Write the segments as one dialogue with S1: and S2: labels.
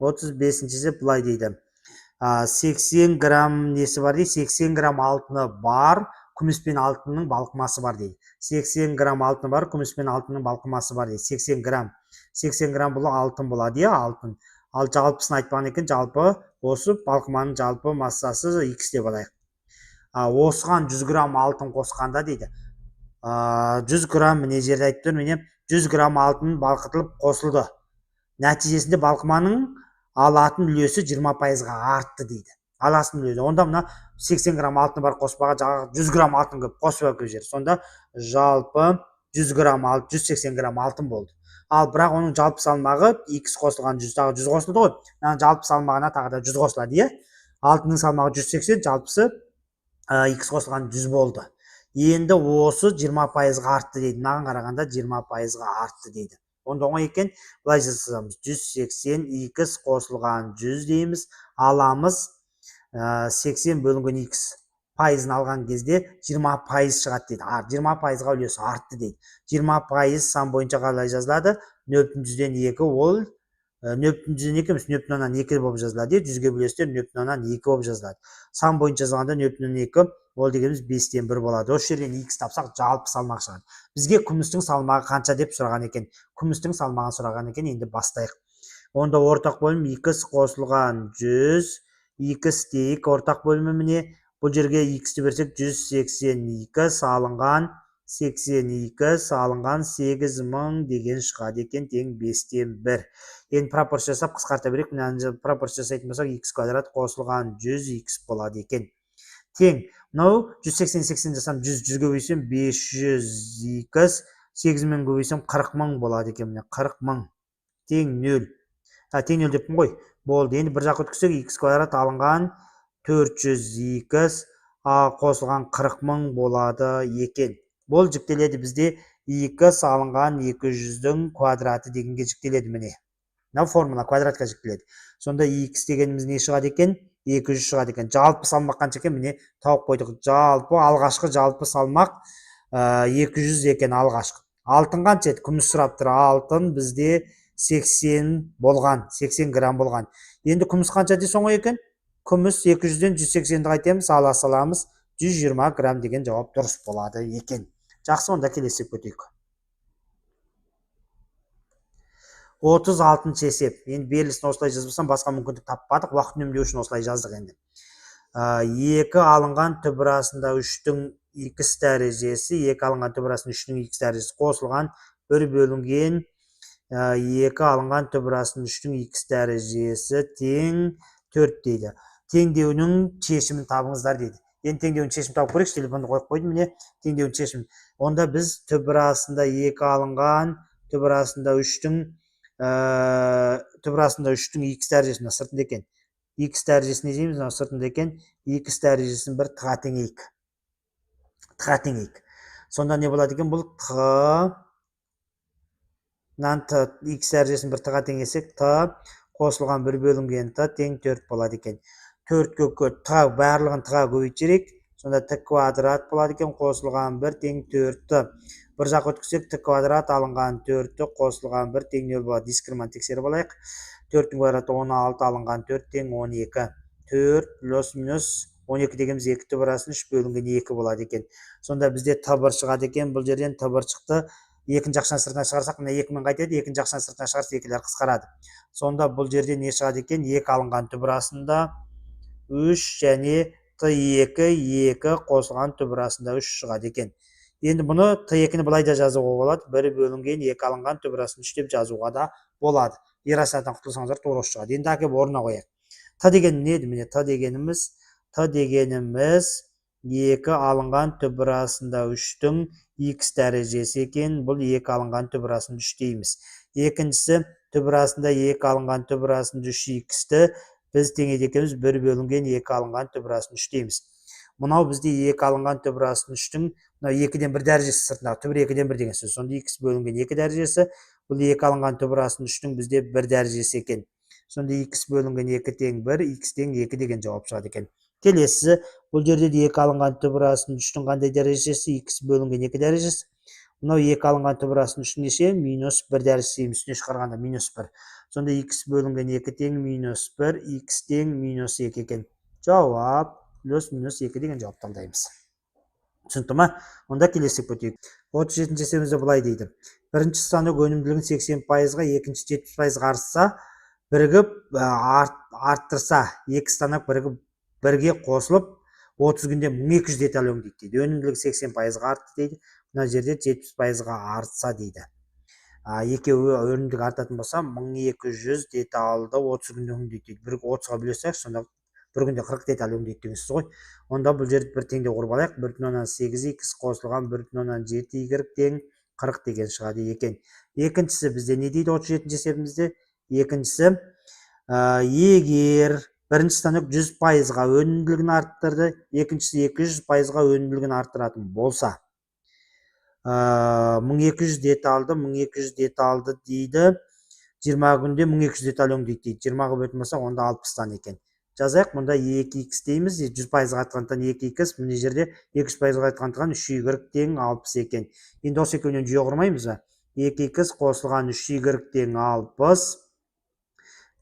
S1: 35-ші былай дейді. 80 грамм несі бар дейді, 80 грамм алтыны бар, күміс пен алтынның балқымасы бар дейді. 80 грамм алтыны бар, күміс пен алтынның балқымасы бар дейді. 80 грамм. 80 грамм бұл алтын болады, алтын. Ал жалпысын айтпаған екен, жалпы осы балқыманың жалпы массасы X деп алайық. Осыған 100 грамм алтын қосқанда дейді. 100 грамм міне жерде айтып тұр, міне 100 грамм алтын балқытылып қосылды. Нәтижесінде балқыманың алатын үлесі 20%-ға артты дейді. Аласың үлесі. Онда мына 80 грамм алтын бар қоспаға жаңағы 100 грамм алтын көп қосып әкеліп жібер. Сонда жалпы 100 грамм алтын 180 грамм алтын болды. Ал бірақ оның жалпы салмағы X қосылған 100 тағы 100 қосылды ғой. Жалпы салмағына тағы да 100 қосылады, Алтынның салмағы 180, жалпысы X қосылған 100 болды. Енді осы 20%-ға артты дейді. Мынаған қарағанда 20%-ға артты дейді. Онда оңай екен, былай жазамыз. 180 X қосылған 100 дейміз. Аламыз 80 бөлінген X пайызын алған кезде 20% шығады дейді. 20%-ға үлесі артты дейді. 20% сан бойынша қалай жазылады? 0,2 ол 0,2 емес, 0,2 болып жазылады. 100-ге бөлесек 0,2 болып жазылады. Сан бойынша жазғанда 0,2 ол дегеніміз 5-тен 1 болады. Осы жерден X тапсақ жалпы салмақ шығады. Бізге күмістің салмағы қанша деп сұраған екен. Күмістің салмағын сұраған екен. Енді бастайық. Онда ортақ бөлім X қосылған 100, X дейік ортақ бөлімі міне. Бұл жерге X-ті берсек 182 салынған 82 салынған 8000 деген шығады екен, тең 5-тен 1. Енді пропорция жасап қысқарта берейік. Мына пропорция жасайтын болсақ X квадрат қосылған 100X болады екен. Тең, мынау 180 жасам 100-ге көбейсем 500X, 8000 көбейсем 40.000 болады екен. 40.000 тең 0. Тең 0 деппін ғой. Болды. Енді бір жақ өткізсек X квадрат алынған 400X қосылған 40.000 болады екен. Бұл жіктеледі бізде X алынған 200-дің квадраты дегенге жіктеледі міне. Мына формула квадратқа жіктеледі. Сонда X дегеніміз не шығады екен? 200 шығады екен. Жалпы салмақ қанша екен? Міне тауып қойдық. Жалпы алғашқы жалпы салмақ 200 екен алғашқы. Алтын қанша еді? Күміс сұрап тұр. Алтын бізде 80 болған, 80 грамм болған. Енді күміс қанша дейсің ғой екен? Күміс 200-ден 180-ді қайтеміз, ала саламыз. 120 грамм деген жауап дұрыс болады екен. Жақсы, онда келесек өтейік. 36-шы есеп. Енді берілісін осылай жазбасам, басқа мүмкіндік таппадық. Уақыт үнемдеу үшін осылай жаздық енді. 2 алынған түбірасында 3-тің X дәрежесі, 2 алынған түбірасында 3-тің X дәрежесі қосылған 1 бөлінген 2 алынған түбірасында 3-тің X дәрежесі тең 4 дейді. Теңдеуінің шешімін табыңыздар дейді. Енді теңдеуінің шешімін тауып көрейік, телефонды қойып қойдым, міне теңдеуінің шешімін. Онда біз түбірасында 2 алынған түбірасында 3-тің X дәрежесін сыртында екен. X дәрежесін дейміз, сыртында екен. X дәрежесін бір т-ға теңейік. Т-ға теңейік. Сонда не болады екен? Бұл X дәрежесін бір т-ға теңесек, т қосылған 1 бөлінген т тең 4 болады екен. 4-ке т барлығын т-ға көбейтсек, сонда т квадрат болады екен, қосылған 1 тең 4-ті. Бір жақ өткізсек, т квадрат алынған 4-ті қосылған 1 тең 0 болады. Дискриминант тексеріп алайық. 4-тің квадраты 16 алынған 4 тең 12. 4 плюс минус 12 дегеніміз 2 түбірасын 3 бөлінген 2 болады екен. Сонда бізде т1 шығады екен. Бұл жерден т1 шықты. Екінші жақшаны сыртына шығарсақ, мына 2-мен қайтеді. Екінші жақшаны сыртына шығарса, екілер қысқарады. Сонда бұл жерде не шығады екен? 2 алынған түбірасында 3 және т2 қосылған түбірасында 3 шығады екен. Енді бұны т2-ні былай да жазуға болады. 1 бөлінген 2 алынған түбірасын 3 деп жазуға да болады. Ерасынан құтылсаңыздар тура шығады. Енді әкеп орнына қояйық. Т деген не еді? Міне т дегеніміз 2 алынған түбірасында 3-тің X дәрежесі екен. Бұл 2 алынған түбірасында 3 дейміз. Екіншісі түбірасында 2 алынған түбірасында 3X-ті біз теңейді екенбіз 1 бөлінген 2 алынған түбірасында 3 дейміз. Мынау бізде 2 алынған түбірасында 3-тің 2-ден 1 дәрежесі сыртындағы түбір 2-ден 1 деген сөз. Сонда X бөлінген 2 дәрежесі, бұл 2 алынған түбірасында 3-тің бізде 1 дәрежесі екен. Сонда X бөлінген 2 тең 1, X тең 2 деген жауап шығады екен. Келесі, бұл жерде 2 алынған түбірасында 3-тің қандай дәрежесі? X бөлінген 2 дәрежесі. Мынау 2 алынған түбірасында 3-тің неше? -1 дәрежесі дейміз. Үстіне шығарғанда -1. Сонда x бөлінген 2 тең минус 1, x тең минус 2 екен. Жауап плюс минус 2 деген жауапты алдаймыз. Түсінікті ма? Онда келесі өтейік. 37-ші есебімізде былай дейді. Бірінші станок өнімділігін 80%-ға, екінші 70%-ға артса, бірігіп арттырса, екі станок бірігіп бірге қосылып 30 күнде 1200 деталь өңдейді дейді. Өнімділік 80%-ға артты дейді. Мына жерде 70%-ға артса дейді. Екеуі өнімділік артатын болса, 1200 детальды 30 күнде өңдейді дейді. Бір 30-ға бөлесек, сонда бір күнде 40 деталь өңдейді деген сөз ғой. Онда бұл жерді бір теңде құрып алайық. 1,8x қосылған 1,7 y тең 40 деген шығады екен. Екіншісі бізде не дейді 37-ші есебімізде? Екіншісі, егер бірінші станок 100%-ға өнімділігін арттырды, екіншісі 200%-ға өнімділігін арттыратын болса, 1200 детальды дейді, 20 күнде 1200 деталь өңдейді дейді. 20-ға бөлетін болса, онда 60-тан екен. Жазайық, мұнда 2x дейміз, 100%-ға артқандықтан 2x, мына жерде 200%-ға артқандықтан 3y тең 60 екен. Енді осы екеуінен жүйе құрмаймыз ба? 2x қосылған 3y тең 60,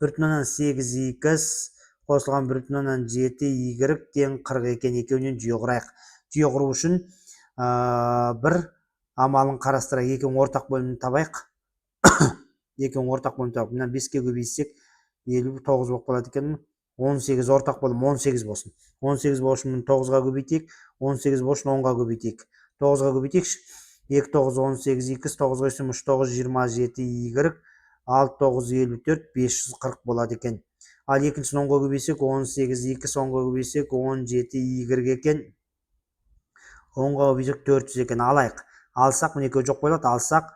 S1: 1,8x қосылған 1,7y тең 40 екен. Екеуінен жүйе құрайық. Жүйе құру үшін бір амалын қарастырайық. Екеуінің ортақ бөлімін табайық. Екеуінің ортақ бөлімін табайық. Мына 5-ке көбейтсек 59 болып қалады екен. 18 ортақ бөлім 18 болсын. 18 болсын 9-ға көбейтейік. 18 болсын 10-ға көбейтейік. 9-ға көбейтейікші. 2 9 18 x 9-ға өсім 3 9 27 y 6 9 54 540 болады екен. Ал екіншісін 10-ға көбейсек 18 x 10-ға көбейсек 17 y екен. 10-ға көбейсек 400 екен. Алайық. Алсақ, міне екеуі жоқ болады. Алсақ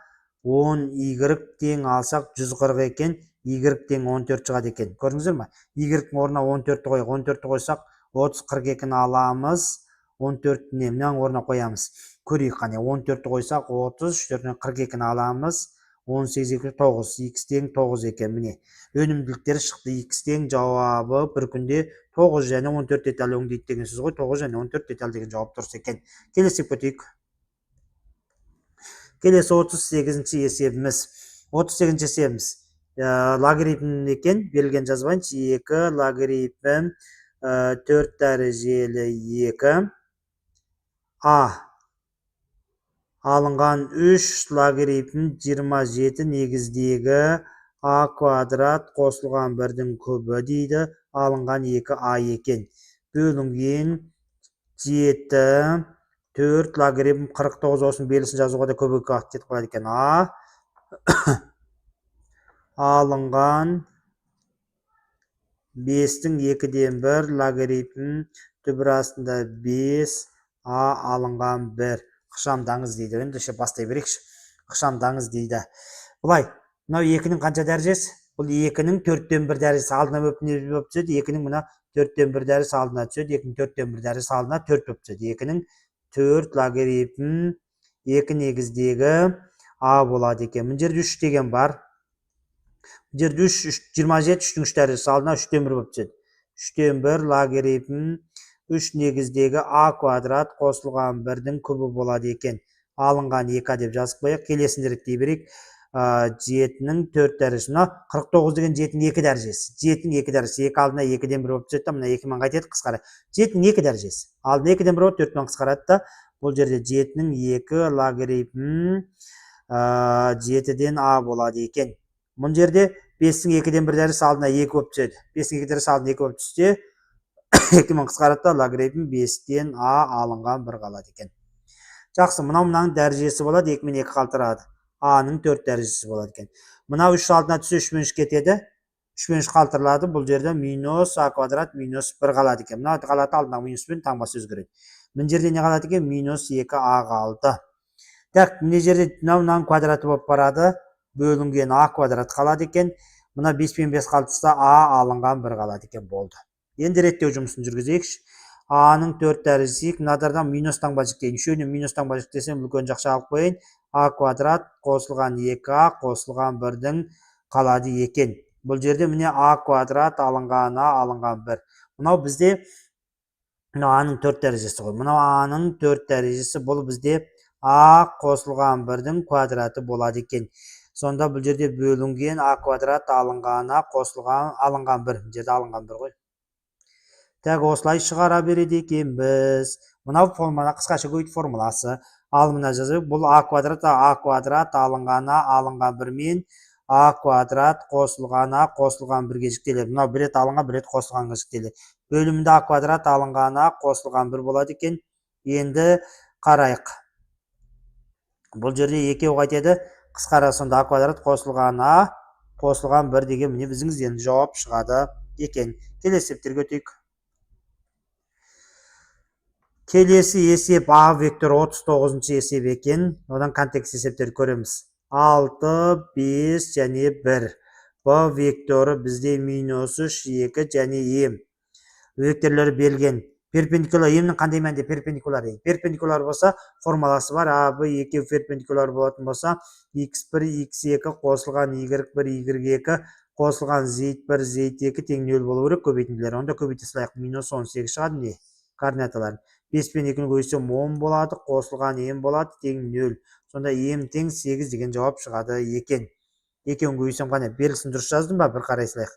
S1: 10 y тең алсақ 140 екен. Y тең 14 шығады екен. Көрдіңіздер ме? Y орнына 14-ті қойық. 14-ті қойсақ 30 42-ні аламыз. 14-ні мынаның орнына қоямыз. Көрейік қане. 14-ті қойсақ 30, 4-ні 42-ні аламыз. 18 2 9, x тең 9 екен. Міне өнімділіктері шықты. X тең жауабы бір күнде 9 және 14 деталь өңдейді деген сөз ғой. 9 және 14 деталь деген жауап дұрыс екен. Келесі өтейік. Келесі 38-ші есебіміз. 38-ші есебіміз. Логарифм екен, берілген жазбайыншы. 2 логарифм 4 дәрежелі 2 алынған 3 логарифм 27 негіздегі a квадрат қосылған 1-дің көбі дейді, алынған 2a екен. Бөлінген 7 4 логарифм 49 болсын, белгісін жазуға да көбік кетіп қалады екен. Алынған 5-тің 2-ден 1 логарифм түбір астында 5 алынған 1. Қышамдаңыз дейді. Ендеше бастай берекші. Қышамдаңыз дейді. Бұлай, мынау 2-нің қанша дәрежесі? Бұл 2-нің 4-тен 1 дәрежесі алдына болып түседі. 2-нің мына 4-тен 1 дәрежесі алдына түседі. 2-нің 4-тен 1 дәрежесі алдына 4 болып түседі. 2-нің 4 логарифм 2 негіздегі a болады екен. Мына жерде 3 деген бар. Мына жерде 27, 3-тің 3 дәрежесі алдына 3-тен 1 болып түседі. 3-тен 1 логарифм 3 негіздегі a квадрат қосылған 1-дің көбі болады екен. Алынған 2 деп жазып қояйық. Келесін реттей берейік. 7-нің 4 дәрежесі. Мына 49 деген 7-нің 2 дәрежесі. 7-нің 2 дәрежесі. 2 алдына 2-ден 1 болып түседі. Мына 2-мен қайтеді, қысқарады. 7-нің 2 дәрежесі. Алдына 2-ден 1 болып 4-мен қысқарады да. Бұл жерде 7-нің 2 логарифм 7-ден a болады екен. Бұл жерде 5-нің 2-ден 1 дәрежесі алдына 2 болып түседі. 5-нің 2 дәрежесі алдына 2 болып түссе, 2-мен қысқарады, логарифм 5-тен a алынған 1 қалады екен. Жақсы, мынаның дәрежесі болады, 2-мен 2 қалтырады. a-ның 4 дәрежесі болады екен. Мынау 3 алдына түссе 3-мен 3 кетеді. 3-мен 3 қалтырылады. Бұл жерде минус a квадрат минус 1 қалады екен. Мынау қалады, алдына минуспен таңбасы өзгереді. Мына жерде не қалады екен? Минус 2a қалды. Так, мына жерде мынаның квадраты болып барады. Бөлінген a квадрат қалады екен. Мына 5 пен 5 қалтырса a алынған 1 қалады екен. Болды. Енді реттеу жұмысын жүргізейікші. a-ның 4 дәрежесі, мынадардан минус таңба жүктейін. Үшеуінен минус таңба жүктесем, үлкен жақша алып қойын. a квадрат қосылған 2a қосылған 1-дің қалады екен. Бұл жерде міне a квадрат алынған a алынған 1. Мынау бізде a-ның 4 дәрежесі ғой. Мынау a-ның 4 дәрежесі бұл бізде a қосылған 1-дің квадраты болады екен. Сонда бұл жерде бөлінген а квадрат алынғана қосылған алынған 1. Бұл жерде алынған 1 ғой. Так, осылай шығара береді екенбіз. Мынау формула қысқаша көйт формуласы. Ал мына жазайық. Бұл а квадрат алынғана алынған 1 мен а квадрат қосылған 1-ге жіктеледі. Мынау бір рет алынған, бір рет қосылғанға жіктеледі. Бөлімінде а квадрат алынғана қосылған 1 болады екен. Енді қарайық. Бұл жерде 2 қайтеді. Қысқара сонда а квадрат қосылған 1 деген міне біздің енді жауап шығады екен. Келесі есептерге өтейік. Келесі есеп а вектор 39-шы есеп екен. Одан контекст есептер көреміз. 6, 5 және 1. Б векторы бізде минус 3, 2 және ем. Векторлары берілген. Перпендикуляр емнің қандай мәнде перпендикуляр ең? Перпендикуляр болса формуласы бар. А, Б, 2 перпендикуляр болатын болса, x1, x2 қосылған y1, y2 қосылған z1, z2 тең 0 болу керек көбейтінділер. Онда көбейте салайық. Минус 18 шығады не? Координаталар. 5 пен 2-ні көбейтсем 10 болады, қосылған ем болады, тең 0. Сонда ем тең 8 деген жауап шығады екен. 2-ні көбейтсем қане? Белгісін дұрыс жаздым ба? Бір қарай салайық.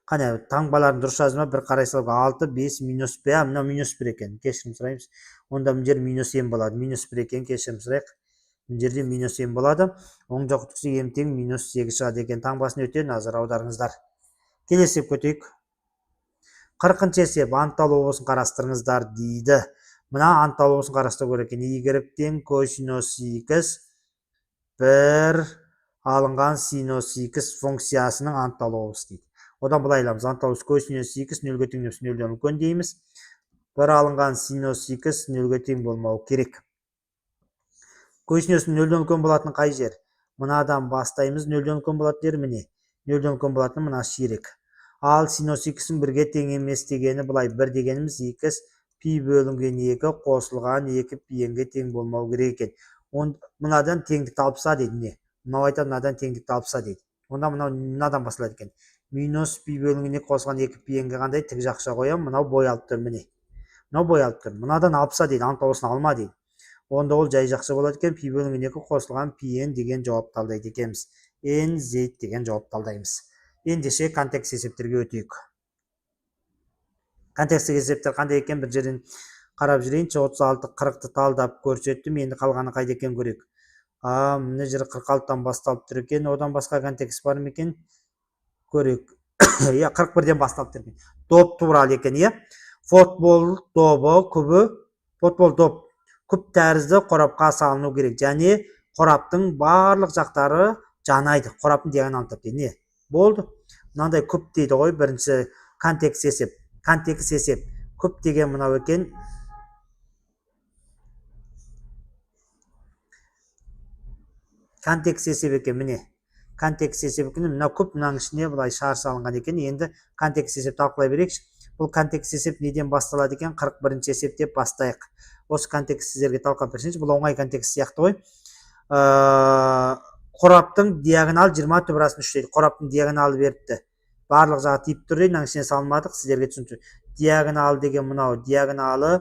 S1: Қане, таңбаларын дұрыс жаздым ба? Бір қарай салайық. 6, 5, минус 1. Мына минус 1 екен. Кешірім сұраймыз. Онда бұл жер минус ем болады. Минус 1 екен. Кешірім сұрайық. Бұл жерде минус ем болады. Оң жақ түксі ем тең минус 8 шығады екен. Таңбасын өте назар аударыңыздар. Келесі көтейік. 40-шы есеп анықталу қарастырыңыздар дейді. Мына анықталу қарастыру керек екен. Y тең косинус x 1 алынған синус x функциясының анықталуы дейді. Одан былай аламыз. Анықталу косинус x 0-ге тең емес 0-ден үлкен дейміз. 1 алынған синус x 0-ге тең болмау керек. Косинус 0-ден үлкен болатын қай жер? Мынадан бастаймыз. 0-ден үлкен болатын жер міне. 0-ден үлкен болатын мына ширек. Ал синус x-ің 1-ге тең емес дегені былай 1 дегеніміз x пи бөлінген 2 қосылған 2 пи-ге тең болмау керек екен. Мынадан теңдікті алыпса дейді не? Мынау айтады мынадан теңдікті алыпса дейді. Онда мынадан басылады екен. Минус пи бөлінген 2 қосылған 2 пи-ге қандай тік жақша қоям. Мынау бой алып тұр міне. Мынау бой алып тұр. Мынадан алыпса дейді. Анықталусын алма дейді. Онда ол жай жақша болады екен. Пи бөлінген 2 қосылған пи-н деген жауапты алдайды екенбіз. nz деген жауапты алдаймыз. Ендеше контекст есептерге өтейік. Контекстік есептер қандай екен бір жерден қарап жүрейінші. 36, 40-ты талдап көрсеттім. Енді қалғаны қайда екен көрейік. Мына жер 46-тан басталып тұр екен. Одан басқа контекст бар ма екен? Көрейік. 41-ден басталып тұр екен. Доп туралы екен, футбол добы күбі, футбол доп күп тәрізді қорапқа салыну керек. Және қораптың барлық жақтары жанайды. Қораптың диагоналын тапты. Не? Болды. Мынандай күп дейді ғой, бірінші контекст есеп. Контекст есеп. Күп деген мынау екен. Контекст есеп екен міне. Контекст есеп екен. Мынау күп, мынаның ішіне былай шар салынған екен. Енді контекст есеп талқылай берейікші. Бұл контекст есеп неден басталады екен? 41-ші есеп деп бастайық. Осы контекст сіздерге талқылап берсеңізші. Бұл оңай контекст сияқты ғой. Қораптың диагонал 20 түбірасын 3 дейді. Қораптың диагоналы беріпті. Барлық жағы тиіп тұр дейді. Мынаның ішіне салмадық. Сіздерге түсінді. Диагонал деген мынау. Диагоналы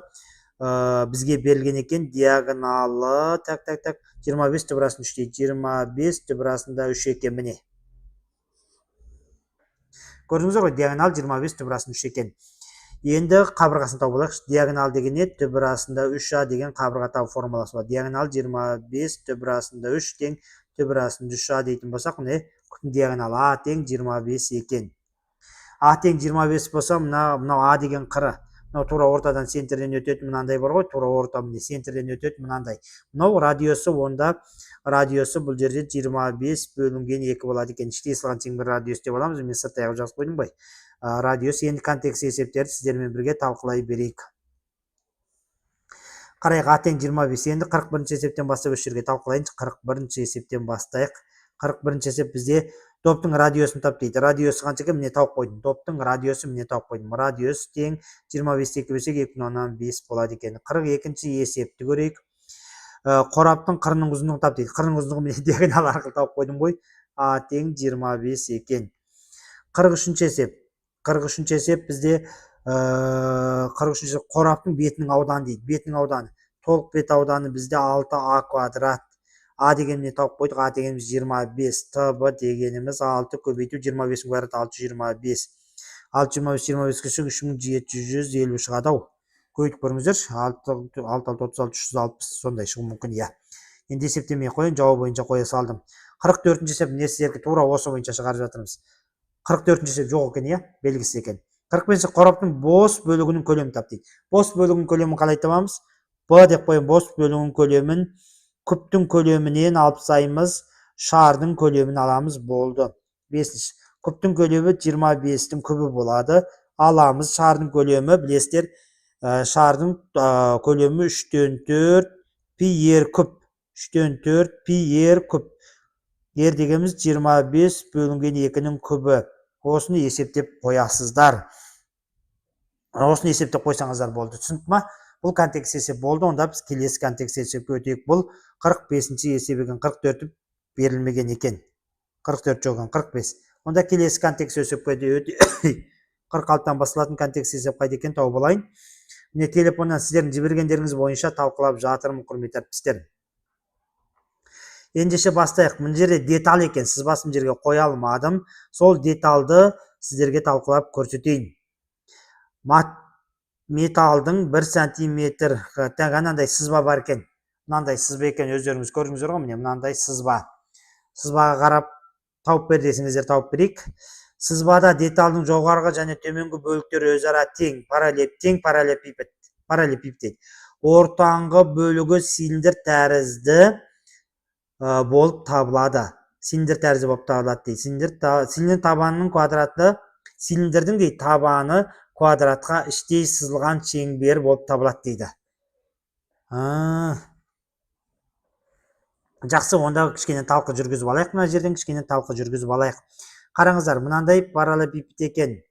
S1: бізге берілген екен. Диагоналы 25 түбірасын 3 дейді. 25 түбірасында 3 екен міне. Көрдіңіз ғой, диагонал 25 түбірасын 3 екен. Енді қабырғасын тауып алайық. Диагонал деген не? Түбірасында 3а деген қабырға табу формуласы бар. Диагонал 25 түбірасында 3 тең түбірасында 3а дейтін болсақ, міне күптің диагоналы а тең 25 екен. А тең 25 болса, мынау а деген қыры. Мынау тура ортадан центрден өтеді, мынандай бар ғой, тура орта міне центрден өтеді, мынандай. Мынау радиосы, онда радиосы бұл жерде 25 бөлінген 2 болады екен. Іштей салған тең бір радиос деп аламыз. Мен сырттай жазып қойдым ғой. Радиос. Енді контекст есептерді сіздермен бірге талқылай берейік. Қарайық, а тең 25. Енді 41-ші есептен бастап осы жерге талқылайыншы. 41-ші есептен бастайық. 41-ші есеп бізде топтың радиосын тап дейді. Радиосы қанша екен? Міне тауып қойдым. Топтың радиосы міне тауып қойдым. Радиос тең 25-ті 2 бөлсек 2,5 болады екен. 42-ші есепті көрейік. Қораптың қырының ұзындығын тап дейді. Қырының ұзындығы міне диагонал арқылы тауып қойдым ғой. А тең 25 екен. 43-ші есеп. 43-ші есеп бізде 43-ші қораптың бетінің ауданы дейді. Бетінің ауданы. толық бет ауданы бізде 6а квадрат. А дегеніне тауып қойдық. А дегеніміз 25. ТБ дегеніміз 6 көбейту 25 квадрат 625. 625 кіші 3750 шығады ау. Көйтіп көріңіздер. 6-6-36 360 сондай шығу мүмкін. Иә. Енді есептемей қойын, жауап бойынша қоя салдым. 44-ші есеп не сіздерге тура осы бойынша шығарып жатырмыз. 44-ші есеп жоқ екен, иә, белгісіз екен. 45-ші қораптың бос бөлігінің көлемін тап дейді. Бос бөлігінің көлемін қалай табамыз? Б деп қойын, бос бөлігінің көлемін күптің көлемінен алып тастаймыз, шардың көлемін аламыз, болды. 5-ші. Күптің көлемі 25-тің күбі болады. Аламыз, шардың көлемі, білесіздер, шардың көлемі 3-тен 4 пи ер күп. 3-тен 4 пи ер күп. Ер дегеніміз 25 бөлінген 2-нің күбі. Осыны есептеп қоясыздар. Осыны есептеп қойсаңыздар болды. Түсінді ма? Бұл контекст есеп болды. Онда біз келесі контекст есепке өтейік. Бұл 45-ші есеп екен. 44 берілмеген екен. 44 жоқ екен, 45. Онда келесі контекст есепке өтейік. 46-тан басталатын контекст есеп қайда екен тауып алайын. Міне телефоннан сіздердің жібергендеріңіз бойынша талқылап жатырмын, құрметті әріптестер. Ендеше бастайық. Мына жерде деталь екен. Сызбасын жерге қоя алмадым. Сол детальды сіздерге талқылап көрсетейін. Металдың 1 сантиметр мынандай сызба бар екен. Мынандай сызба екен, өздеріңіз көрдіңіздер ғой, міне мынандай сызба. Сызбаға қарап тауып бер десеңіздер тауып берейік. Сызбада детальдың жоғарғы және төменгі бөліктері өзара тең, параллелепипед. Ортаңғы бөлігі цилиндр тәрізді болып табылады. Цилиндр тәрізді болып табылады дейді. Цилиндр табанының квадраты, цилиндрдің дейді табаны квадратқа іштей сызылған шеңбер болып табылады дейді. Жақсы, онда кішкене талқы жүргізіп алайық. Мына жерден кішкене талқы жүргізіп алайық. Қараңыздар, мынандай параллелепипед екен.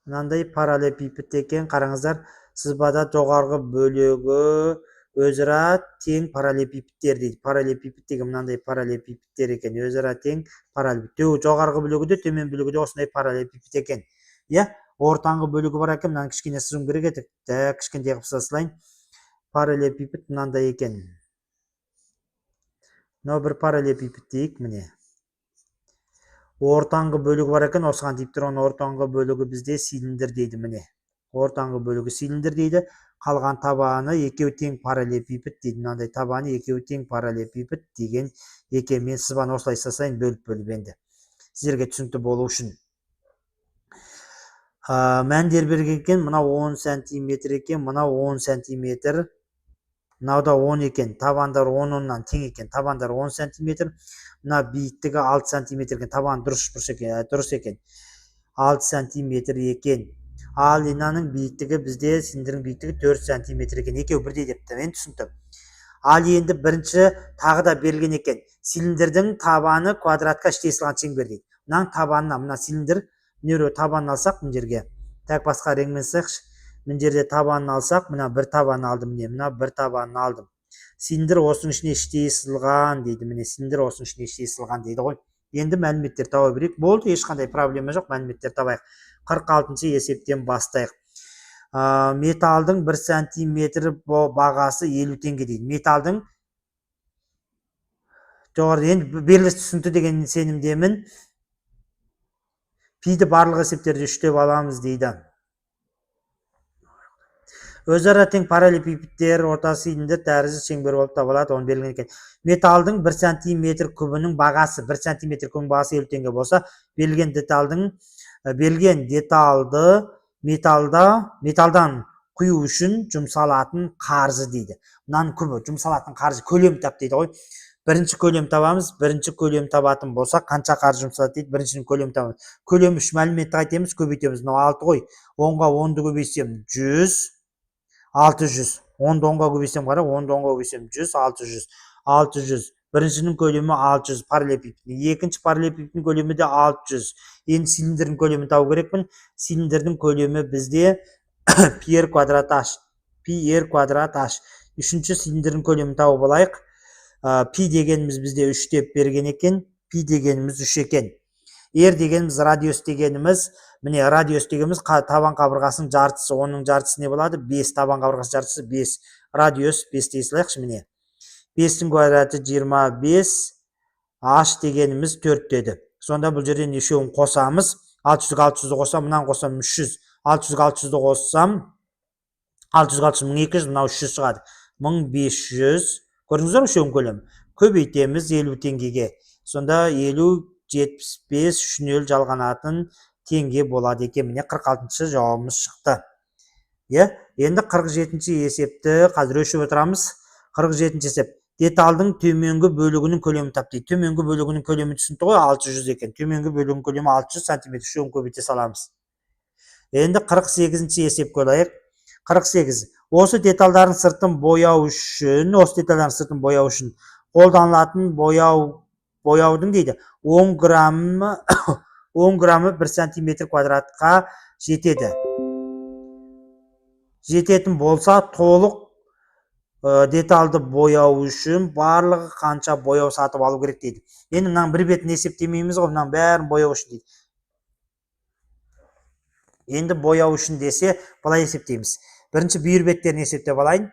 S1: Мынандай параллелепипед екен. Қараңыздар, сызбада жоғарғы бөлігі өзара тең параллелепипедтер дейді. Параллелепипед деген мынандай параллелепипедтер екен. Өзара тең параллелепипед. Жоғарғы бөлігі де, төмен бөлігі де осындай параллелепипед екен. Иә, ортаңғы бөлігі бар екен. Мынаны кішкене сызуым керек еді. Кішкене қылып сызайын. Параллелепипед мынандай екен. Мынау бір параллелепипед дейік, міне. Ортаңғы бөлігі бар екен. Осыған дейіп тұр, оның ортаңғы бөлігі бізде цилиндр дейді, міне. Ортаңғы бөлігі цилиндр дейді. Қалған табаны екеуі тең параллелепипед дейді. Мынандай табаны екеуі тең параллелепипед деген екен. Мен сызбаны осылай жасайын, бөліп енді. Сіздерге түсінікті болу үшін. Мәндер берген екен. Мына 10 сантиметр екен. Мына 10 сантиметр. Мынауда 10 екен. Табандар 10-10-нан тең екен. Табандар 10 сантиметр. Мына биіктігі 6 сантиметр екен. Табан дұрыс екен. 6 сантиметр екен. Ал мынаның биіктігі бізде цилиндрдің биіктігі 4 сантиметр екен. Екеуі бірдей депті. Мен түсіндім. Ал енді бірінші тағы да берілген екен. Цилиндрдің табаны квадратқа іштей сызылған шеңбер дейді. Мынаның табанына, мына цилиндр мына табанын алсақ, мына жерге. Так басқа реңмен сызайықшы. Мына жерде табанын алсақ, мына бір табанын алдым, мына бір табанын алдым. Цилиндр осының ішіне іштей сызылған дейді. Міне цилиндр осының ішіне іштей сызылған дейді ғой. Енді мәліметтер таба берейік. Болды, ешқандай проблема жоқ, мәліметтер табайық. 46-шы есептен бастайық. Металдың 1 сантиметр бағасы 50 теңге дейді. Металдың жоғарыда енді беріліс түсінікті деген сенімдемін. Пиді барлық есептерді 3 деп аламыз дейді. Өзара тең параллелепипедтер ортасы цилиндр тәрізді шеңбер болып табылады, оны берілген екен. Металдың 1 сантиметр кубының бағасы 1 сантиметр кубының бағасы 50 теңге болса, берілген деталды металдан құю үшін жұмсалатын қаржы дейді. Мынаның күбі жұмсалатын қаржы көлем тап дейді ғой. Бірінші көлем табамыз, бірінші көлем табатын болса, қанша қаржы жұмсалады дейді, біріншінің көлем табамыз. Көлем үш мәліметті қайтеміз, көбейтеміз. Мынау 6 ғой. 10-ға 10-ды көбейтсем 100, 600. 10-ды 10-ға көбейтсем қара, 10-ды 10-ға көбейтсем 100, 600. 600. Біріншінің көлемі 600 параллелепипедтің. Екінші параллелепипедтің көлемі де 600. Енді цилиндрдің көлемін табу керекпін. Цилиндрдің көлемі бізде пи р квадрат h. Пи р квадрат h. Үшінші цилиндрдің көлемін тауып алайық. Пи дегеніміз бізде 3 деп берген екен. Пи дегеніміз 3 екен. R дегеніміз радиус дегеніміз, міне радиус дегеніміз табан қабырғасының жартысы, оның жартысы не болады? 5, табан қабырғасы жартысы 5, радиус 5 дей салайықшы, міне. 5-тің квадраты 25, h дегеніміз 4 деді. Сонда бұл жерден үшеуін қосамыз. 600-600-ді қосам, мұнан қосам 300. 600-600-ді қоссам, 600-1200, мынау 300 шығады. 1500. Көрдіңіздер ме үшеуін көлемі? Көбейтеміз 50 теңгеге. Сонда 50, 75, 3-0 жалғанатын теңге болады екен. Міне 46-шы жауабымыз шықты. Енді 47-ші есепті қазір өлшеп отырамыз. 47-ші есеп. Деталдың төменгі бөлігінің көлемін тап дейді. Төменгі бөлігінің көлемі түсінді ғой, 600 екен. Төменгі бөлігінің көлемі 600 см. Үшеуін көбейте саламыз. Енді 48-ші есеп көрейік. 48. Осы деталдардың сыртын бояу үшін, қолданылатын бояудың дейді 10 граммы 1 см квадратқа жетеді. Жететін болса, толық деталды бояу үшін барлығы қанша бояу сатып алу керек дейді. Енді мынаның бір бетін есептемейміз ғой, мынаның бәрін бояу үшін дейді. Енді бояу үшін десе, былай есептейміз. Бірінші бүйір беттерін есептеп алайын.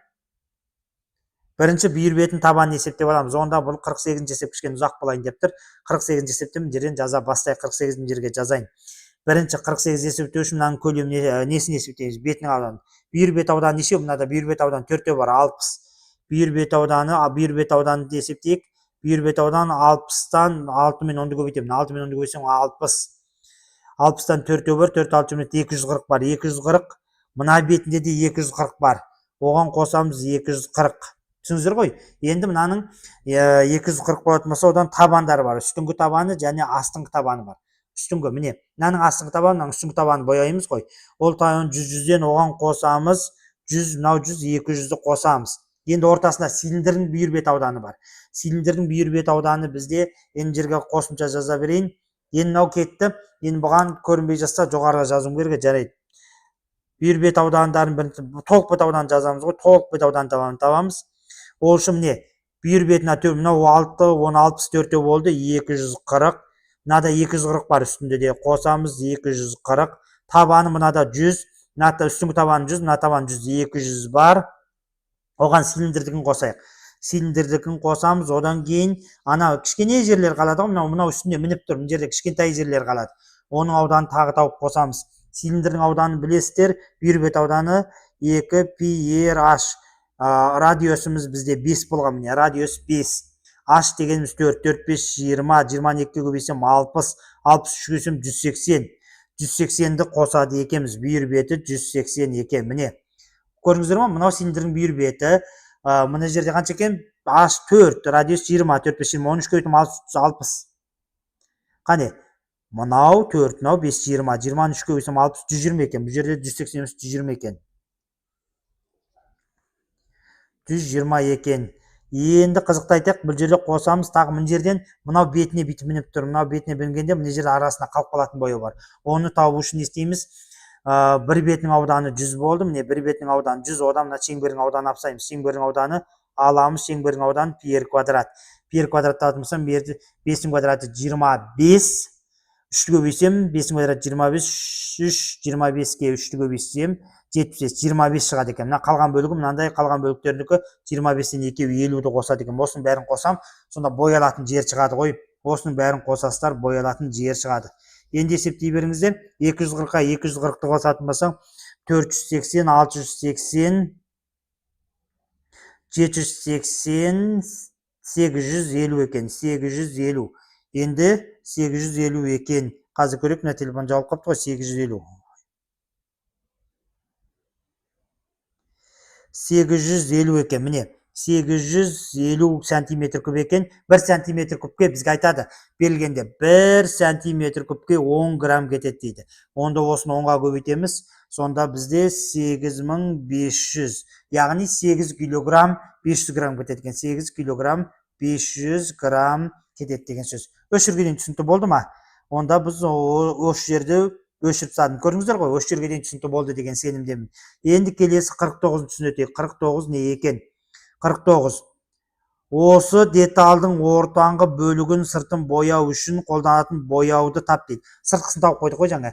S1: Бірінші бүйір бетін табанын есептеп аламыз. Онда бұл 48-ші есеп кішкене ұзақ болайын деп тұр. 48-ші есепті жерден жаза бастайық. 48-ші жерге жазайын. Бірінші 48 есептеу үшін мынаның көлемін несін есептейміз? Бетінің ауданы. Бүйір бет ауданы неше? Мынада бүйір бет ауданы 4-те бар, 60. Бүйір бет ауданды есептейік. Бүйір бет ауданы 60-тан 6 мен 10-ды көбейтемін. 6 мен 10-ды көбейтсем 60. 60-тан 4-те бар, 4 6 мен 240 бар. 240. Мына бетінде де 240 бар. Оған қосамыз 240. Түсіңіздер ғой? Енді мынаның 240 болатын болса, одан табандары бар. Үстіңгі табаны және астыңғы табаны бар. Үстіңгі, міне, мынаның астыңғы табаны, мынаның үстіңгі табаны бояймыз ғой. Ол тайын 100-ден оған қосамыз, 100, мынау 100, 200-ді қосамыз. Енді ортасында цилиндрдің бүйір бет ауданы бар. Цилиндрдің бүйір бет ауданы бізде енді жерге қосымша жаза берейін. Енді мынау кетті. Енді бұған көрінбей жазса, жоғарыға жазуым керек, жарайды. Бүйір бет аудандарын толық бет ауданын жазамыз ғой, толық бет ауданын табамыз. Ол үшін міне, бүйір бетін мынау 6, 10, 64 болды, 240. Мынада 240 бар, үстінде де қосамыз 240. Табаны мынада 100, мынада үстіңгі табаны 100, мына табаны 100, 200 бар. Оған цилиндрдікін қосайық. Цилиндрдікін қосамыз, одан кейін ана кішкене жерлер қалады ғой, мынау үстінде мініп тұр, мына жерде кішкентай жерлер қалады. Оның ауданы тағы тауып қосамыз. Цилиндрдің ауданы білесіздер, бүйір бет ауданы 2πr(h). Радиусымыз бізде 5 болған, міне, радиус 5. H дегеніміз 4, 4, 5, 20, 22-ге көбейсем 60, 63 көбейсем 180. 180-ді қосады екеміз, бүйір беті 180 екен, міне. Көріңіздер ме? Мынау цилиндрдің бүйір беті, мына жерде қанша екен? H 4, радиус 20, 4, 5, 20, 13 көбейтім 60. Қане? Мынау 4, мынау 5, 20, 23 көбейтім 60, 120 екен. Бұл жерде 180, 120 екен. 120 екен. Енді қызықты айтайық, бұл жерде қосамыз, тағы мына жерден мынау бетіне бүйтіп мініп тұр. Мынау бетіне мінгенде мына жерде арасында қалып қалатын бояу бар. Оны табу үшін не істейміз? Бір бетінің ауданы 100 болды. Міне бір бетінің ауданы 100, одан мына шеңбердің ауданы апсаймыз. Шеңбердің ауданы аламыз, шеңбердің ауданы πr квадрат. πr квадратты алатын болсам, 5-ің квадраты 25. 3-ті көбейсем, 5-ің квадраты 25, 3, 25-ке 3-ті көбейсем, 75, 25 шығады екен. Мына қалған бөлігі, мынандай қалған бөліктердікі 25-тен 2, 50-ді қосады екен. Осының бәрін қосам, сонда боялатын жер шығады ғой. Осының бәрін қосасыздар, боялатын жер шығады. Енді есептей беріңіздер. 240-ға 240-ті қосатын болсаң, 480, 680, 780, 850 екен. 850. Енді 850 екен. Қазір көрейік, мына телефон жауап қапты ғой, 850. 850 екен, міне. 850 сантиметр куб екен. 1 сантиметр кубке бізге айтады. Берілгенде 1 сантиметр кубке 10 грамм кетеді дейді. Онда осыны 10-ға көбейтеміз. Сонда бізде 8500. Яғни 8 килограмм 500 грамм кетеді екен. 8 килограмм 500 грамм кетеді деген сөз. Өшірге дейін түсінікті болды ма? Онда біз осы жерді өшіріп тастадым. Көрдіңіздер ғой, осы жерге дейін түсінікті болды деген сенімдемін. Енді келесі 49-ны түсінетейік. 49 не екен? 49. Осы деталдың ортаңғы бөлігін сыртын бояу үшін қолданатын бояуды тап дейді. Сыртқысын тауып қойдық қой жаңа.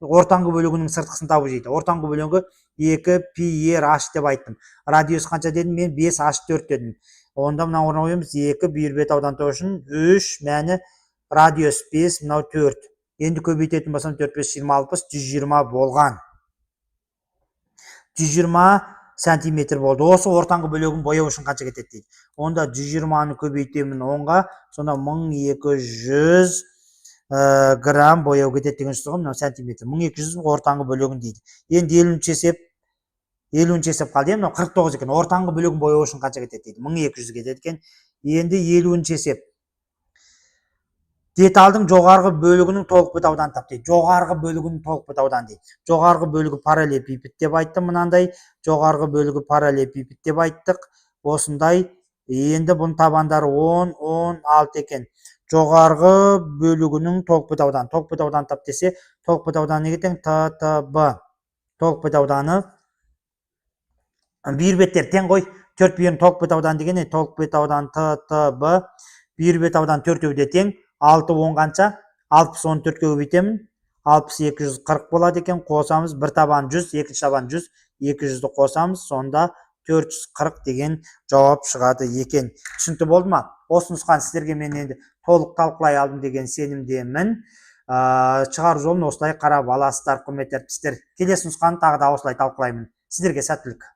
S1: Ортаңғы бөлігінің сыртқысын табу дейді. Ортаңғы бөлігі 2 пи r h деп айттым. Радиус қанша дедім мен? 5 h 4 дедім. Онда мына орнына қоямыз 2 бүйір бет ауданы үшін 3 мәні радиус 5 мынау 4. Енді көбейтетін болсам 4 5 20 60 120 болған. 120 сантиметр болды. Осы ортаңғы бөлігін бояу үшін қанша кетеді дейді. Онда 120-ны көбейтемін 10-ға, сонда 1200 грамм бояу кетеді деген сөз ғой, мынау сантиметр. 1200 ортаңғы бөлігін дейді. Енді 50-ші есеп қалды. Мынау 49 екен. Ортаңғы бөлігін бояу үшін қанша кетеді дейді. 1200 кетеді екен. Енді 50-ші есеп. Деталдың жоғарғы бөлігінің толық бет ауданы тап дейді. Жоғарғы бөлігінің толық бет ауданы дейді. Жоғарғы бөлігі параллелепипед деп айттым мынандай. Жоғарғы бөлігі параллелепипед деп айттық. Осындай. Енді бұның табандары 10, 16 екен. Жоғарғы бөлігінің толық бет ауданы. Толық бет ауданы тап десе, толық бет ауданы неге тең? ТТБ. Толық бет ауданы бүйір беттер тең ғой. 4 бүйірінің толық бет ауданы деген не? Толық бет ауданы ТТБ. Бүйір бет ауданы 4-еу де тең. 6 10 қанша? 60 14-ке көбейтемін. 60 240 болады екен. Қосамыз, бір табан 100, екінші табан 100, 200-ді қосамыз, сонда 440 деген жауап шығады екен. Түсінікті болды ма? Осы нұсқаны сіздерге мен енді толық талқылай алдым деген сенімдемін. Шығару жолын осылай қарап аласыздар, құрметті әріптестер. Келесі нұсқаны тағы да осылай талқылаймын. Сіздерге сәттілік.